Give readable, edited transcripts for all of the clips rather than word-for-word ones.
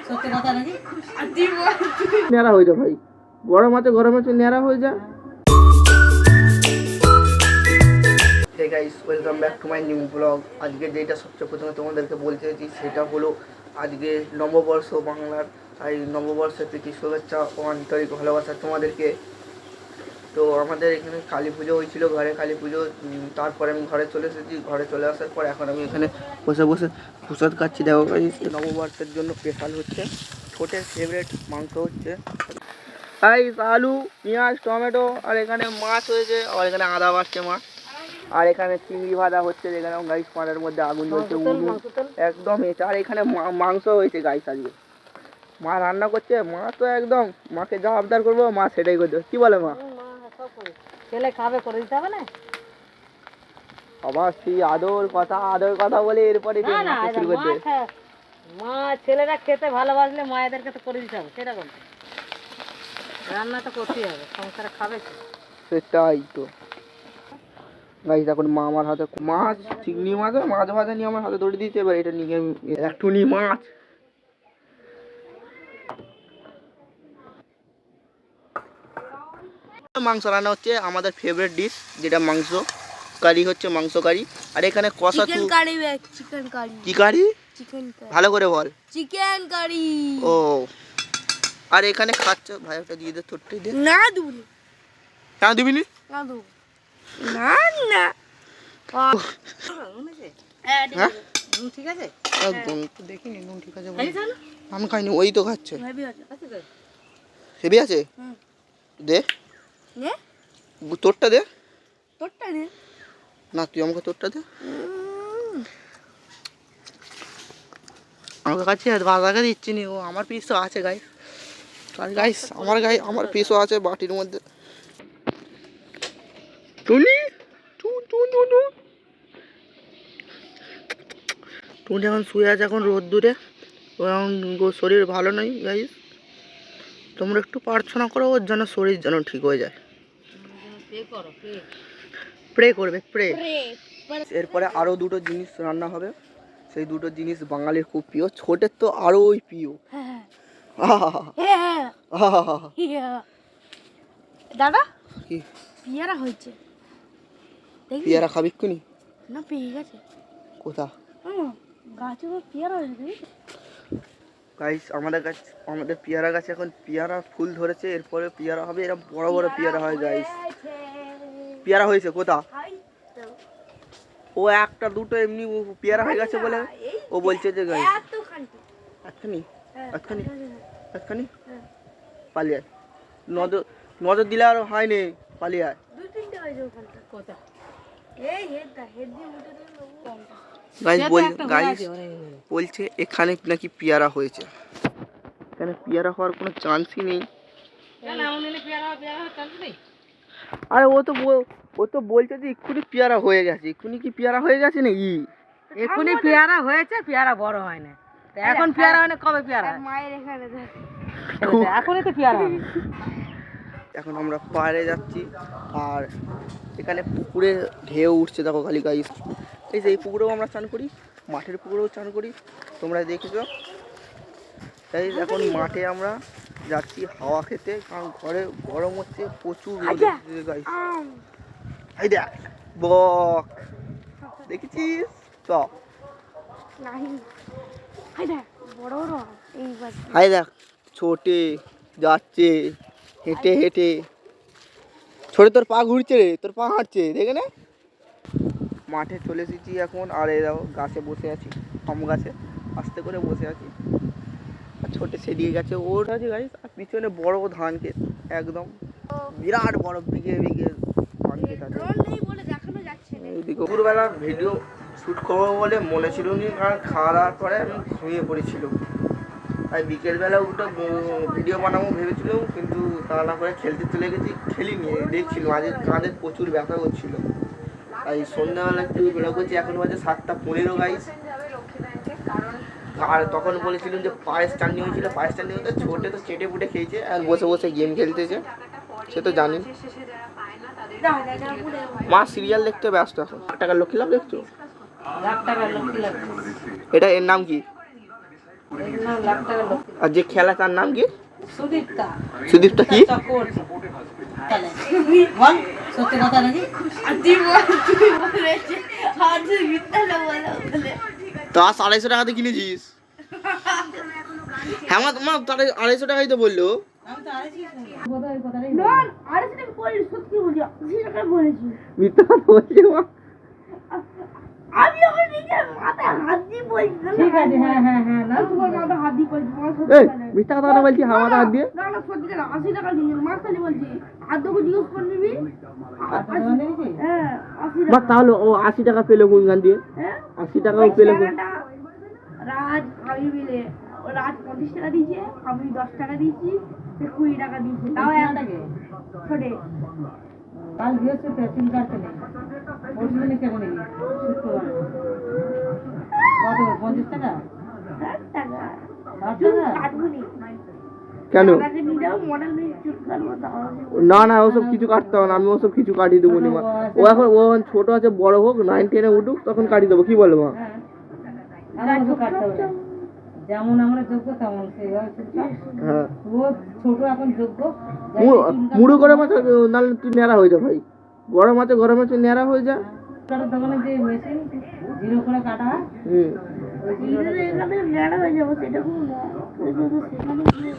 সত্যি কথা নাকি ন্যাড়া হয়ে যা ভাই, গরম আছে ন্যাড়া হয়ে যা। Hey guys, welcome back to my new blog. আজকে যেটা সবচেয়ে প্রথমে তোমাদেরকে বলতে চাইছি সেটা হলো আজকে নববর্ষ বাংলার, তাই নববর্ষের প্রীতি শুভেচ্ছা ও আন্তরিক ভালোবাসা তোমাদেরকে। তো আমাদের এখানে কালী পুজো হয়েছিল, ঘরে কালী পুজো, তারপরে আমি ঘরে চলে এসেছি। ঘরে চলে আসার পর এখন আমি এখানে বসে বসে প্রসাদ খাচ্ছি। দেখো গাইস, নববর্ষের জন্য স্পেশাল হচ্ছে ছোটের ফেভারিট মাংস হচ্ছে গাইস, আলু পেঁয়াজ টমেটো, আর এখানে মাছ হয়েছে, আর এখানে আদা বাড়ছে মাছ, আর এখানে চিংড়ি ভাজা হচ্ছে, যেখানে গাইস পাড়ের মধ্যে আগুন জ্বলছে একদম এসে, আর এখানে মাংস হয়েছে গাইস। আজকে মা রান্না করছে, মা তো একদম মাকে যা আবদার করবো মা সেটাই করছে। কি বলে মা? ছেলে খাবে করে দিতে হবে না আবার সেই আদর কথা বলে এরপরে শুরু করতে। মা ছেলেরা খেতে ভালোবাসলে মায়েদেরকে তো করে দিতে হবে, সেটা কোন রান্না তো করতেই হবে, সংসারে খাবে সেটাই তো গাইস। এখন মা আমার হাতে মাছ, চিংড়ি মাছ ভাজা নিয়ে আমার হাতে ধরে দিয়েছে। এবার এটা নিয়ে একটু নি মাছ, মাংস রান্না হচ্ছে আমাদের ফেভারিট ডিশ, যেটা মাংস কারি হচ্ছে, মাংস কারি। আর এখানে কষা চিকেন কারি। কি কারি? Chicken curry. ভালো করে বল। Chicken curry. ও, আর এখানে খাচ্ছে ভাই, একটা দিয়ে দে, তোরটাই দে। না দিবি না, দিবি না, দেবো না না। হ্যাঁ ঠিক আছে, একদম দেখিনি নুন ঠিক আছে, আমি খাইনি, ওই তো খাচ্ছে। হেভি আছে, দে তোরটা দে। তোরটা দে না, তুই আমাকে তোরটা দে। আমাকে কাছে দাদাকে দিচ্ছি নি, ও আমার পিস তো আছে গাইস। গাইস আমার পিসও আছে বাটির মধ্যে। টুনি টুনি এখন শুয়ে আছে, এখন রোদ্দুরে, এখন শরীর ভালো নয় গাইস। তোমরা একটু প্রার্থনা করো ওর যেন শরীর যেন ঠিক হয়ে যায়, প্রে করবে, প্রে। এরপরে আরো দুটো জিনিস রান্না হবে, সেই দুটো জিনিস বাঙালির খুব প্রিয়, ছোটের তো আরো ওই প্রিয়। দাদা কি পেয়ারা হয়েছে, পেয়ারা খাবি কোনি? না পেয়ে গেছে। কোথা? গাছে পেয়ারা হয়েছে গাইস, আমাদের পেয়ারা গাছে এখন পেয়ারা ফুল ধরেছে, এরপরে পেয়ারা হবে, এরকম বড় বড় পেয়ারা হয় গাইস। পেয়ারা হয়েছে কোথা? ও একটা দুটো এমনি পেয়ারা হয়ে গেছে বলে ও বলছে যে গাইস এক্ষুনি পালিয়ে আয়, নজর দিলে আর হয়নি, পালিয়ে আয়। গাইস বলছে এখানে নাকি পেয়ারা হয়েছে, এখানে পেয়ারা হওয়ার কোনো চান্সই নেই। আরে ও তো বলছে যে এক্ষুনি পেয়ারা হয়ে গেছে, এক্ষুনি কি পেয়ারা হয়ে গেছে নাকি? এক্ষুনি পেয়ারা হয়েছে, পেয়ারা বড় হয় না, এখন পেয়ারা হয় না, কবে পেয়ারা? এখনই তো পেয়ারা। এখন আমরা পাড়ে যাচ্ছি, আর এখানে পুকুরে ঢেউ উঠছে, দেখো খালি গাইস। এই যে এই পুকুরেও আমরা চান করি, মাঠের পুকুরেও চান করি, তোমরা দেখেছ। তাই এখন মাঠে আমরা যাচ্ছি হাওয়া খেতে, কারণ ঘরে গরম হচ্ছে প্রচুর গাইস। এই দেখ বক দেখেছিস, চ হাই দেখ ছোটে যাচ্ছে হেঁটে হেঁটে, ছোটে তোর পা ঘুরছে রে, তোর পা হাঁটছে, দেখে নে। মাঠে চলে এসেছি এখন, আর এই দেখো গাছে বসে আছি, আম গাছে আস্তে করে বসে আছি, আর ছোটে সেদিকে গেছে ওর আছে গাইস। আর পিছনে বড় ধান ক্ষেত, একদম বিরাট বড় বিঘে বিঘে ধান ক্ষেত আছে। দুপুরবেলা ভিডিও শ্যুট করবো বলে মনে ছিল নি, কারণ খাওয়া দাওয়ার পরে আমি ঘুমিয়ে পড়েছিল, তাই বিকেলবেলা উঠে ভিডিও বানাবো ভেবেছিলাম, কিন্তু তা না করে খেলতে চলে গেছি, খেলিনি, দেখছিল আজ কাঁধে প্রচুর ব্যথা করছিল, তাই সন্ধ্যাবেলা একটু বেরো করছি। এখন বাজে 7:15 গাইস। আর তখন বলেছিলাম যে পায়েস চাটনি হয়েছিল, পায়েস চাটনি হতে ছোটে তো চেটে পুটে খেয়েছে আর বসে বসে গেম খেলতেছে, সে তো জানি। মা সিরিয়াল দেখতে ব্যস্ত এখন। টাকার লক্ষ্মী লাভ দেখছো? এটা এর নাম কি? এগুলো লাখ টাকা লোক। আর যে খেলা তার নাম কি? সুদীপ্তা। সুদীপ্তা কি? চক্রবর্তী। তাহলে বল সত্যি কথা নাকি? তা 250 টাকাতে কিনেছিস? হ্যাঁ মা তোমার 250 টাকাই তো বললো। আমি তো আড়াইশো শুনলাম। বোধহয় ওই কথাটাই না বললাম। আড়াইশো টাকা বলিনি, সত্যি বলছি 80 টাকা বলেছি। মিথ্যা কথা বলছে মা। আমি আমার নিজের মাথায় হাত দিয়ে বলছি। ঠিক আছে, হ্যাঁ হ্যাঁ হ্যাঁ, না তোমার মাথায় হাত দিয়ে বলছি, তোমার সত্যি এই বলে। মিথ্যা কথা না বলছি হাওয়াতে হাত দিয়ে। না না সত্যি না, 80 টাকা দিয়ে মাছ খালি বলছি। আর তোকে জিজ্ঞেস করে নিবি। হ্যাঁ 80 মা টাকা। তাহলে ও 80 টাকা পেলো কোন গান দিয়ে? হ্যাঁ 80 টাকাও পেলো কোন? টাকাটা রাজ আমি মিলে ও রাজ 50 টাকা দিয়েছে, আমি 10 টাকা দিয়েছি, সে 20 টাকা দিয়েছে। তাও টাকে ছোটে কাল বৃহস্পতি চুল কাটতে নেই, পরশু দিনে কেটে নিবি শুক্রবার। কত 50 টাকা? 60 টাকা। 60 চুল টাকা? কাটবনি। কেন? দাদাকে নিয়ে যাও, মডেল নিয়ে চুল কাটবো তাহলে। না না ওসব কিছু কাটতে হবে না, আমি ওসব কিছু কাটিয়ে দেবো না মা। ও এখন ছোট আছে, বড় হোক 9 10 এ উঠুক তখন কাটিয়ে দেবো, কি বলো মা? হ্যাঁ, আমার তো কাটতে হবে না। যেমন আমরা যোগ্য তেমন সেইভাবে চুল কাট। হ্যাঁ ও ছোট এখন যোগ্য, মুড়ো গরম আছে, নাহলে তুই ন্যাড়া হয়ে যা ভাই। গরম আছে ন্যাড়া হয়ে যা। কাটার দোকানে যে মেশিন জিরো করে কাটা হয়, হুম ওই জিরো করে এখানে ন্যাড়া হয়ে যাবো, সেটা কোনো না। কিন্তু সেখানে গিয়ে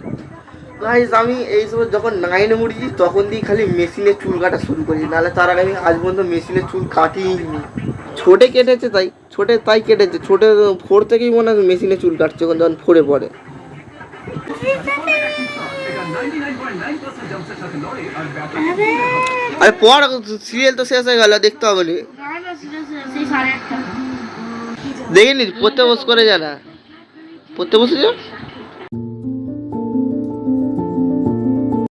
গাইস আমি এই সময় যখন 9 এ উঠেছি তখন দিয়ে খালি মেশিনে চুল কাটা শুরু করেছি, নাহলে তার আগে আমি আজ পর্যন্ত মেশিনে চুল কাটিনি। ছোটে কেটেছে তাই কেটেছে। ছোটে 4 থেকেই মনে হয় মেশিনে চুল কাটছে যখন 4 এ পড়ে। আরে পর সিরিয়াল তো শেষ হয়ে গেল, দেখতে হবে না। না না সেই 8:30। দেখিনি পড়তে বস করে জানা পড়তে বসে যা।